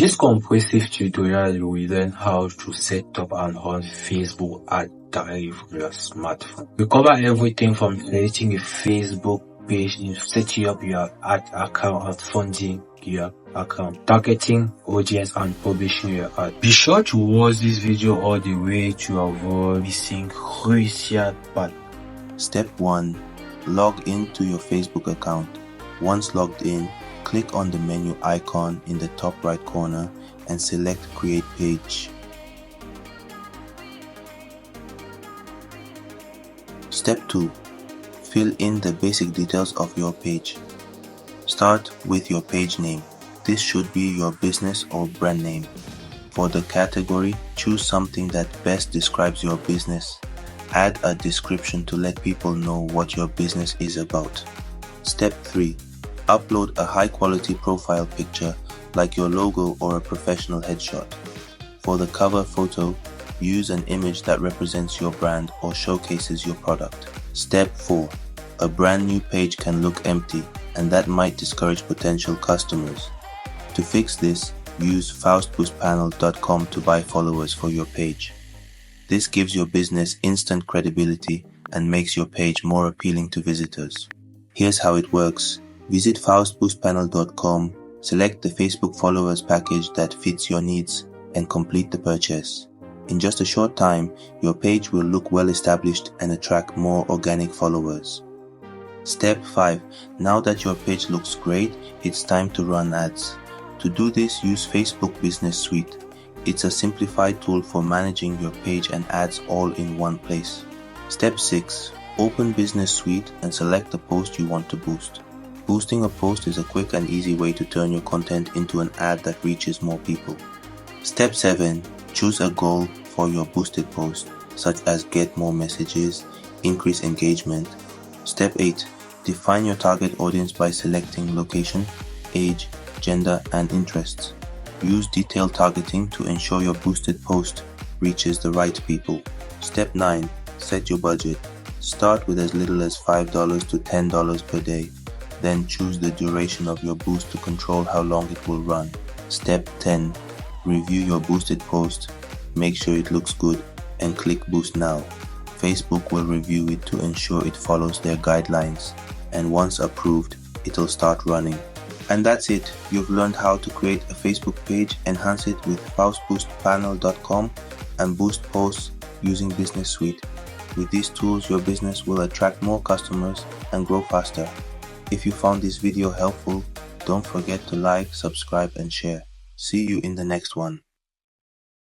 this comprehensive tutorial, we learn how to set up and run Facebook ad directly from your smartphone. We cover everything from creating a Facebook page, setting up your ad account and funding your account, targeting audience and publishing your ad. Be sure to watch this video all the way to avoid missing crucial part. Step 1. Log into your Facebook account. Once logged in, click on the menu icon in the top right corner and select Create Page. Step 2. Fill in the basic details of your page. Start with your page name. This should be your business or brand name. For the category, choose something that best describes your business. Add a description to let people know what your business is about. Step 3. Upload a high-quality profile picture like your logo or a professional headshot. For the cover photo, use an image that represents your brand or showcases your product. Step 4. A brand new page can look empty, and that might discourage potential customers. To fix this, use faustboostpanel.com to buy followers for your page. This gives your business instant credibility and makes your page more appealing to visitors. Here's how it works. Visit faustboostpanel.com, select the Facebook followers package that fits your needs, and complete the purchase. In just a short time, your page will look well established and attract more organic followers. Step 5. Now that your page looks great, it's time to run ads. To do this, use Facebook Business Suite. It's a simplified tool for managing your page and ads all in one place. Step 6. Open Business Suite and select the post you want to boost. Boosting a post is a quick and easy way to turn your content into an ad that reaches more people. Step 7. Choose a goal for your boosted post, such as get more messages, increase engagement. Step 8. Define your target audience by selecting location, age, gender, and interests. Use detailed targeting to ensure your boosted post reaches the right people. Step 9. Set your budget. Start with as little as $5 to $10 per day. Then choose the duration of your boost to control how long it will run. Step 10. Review your boosted post. Make sure it looks good and click Boost Now. Facebook will review it to ensure it follows their guidelines, and once approved, it'll start running. And that's it. You've learned how to create a Facebook page, enhance it with faustboostpanel.com, and boost posts using Business Suite. With these tools, your business will attract more customers and grow faster. If you found this video helpful, don't forget to like, subscribe, and share. See you in the next one.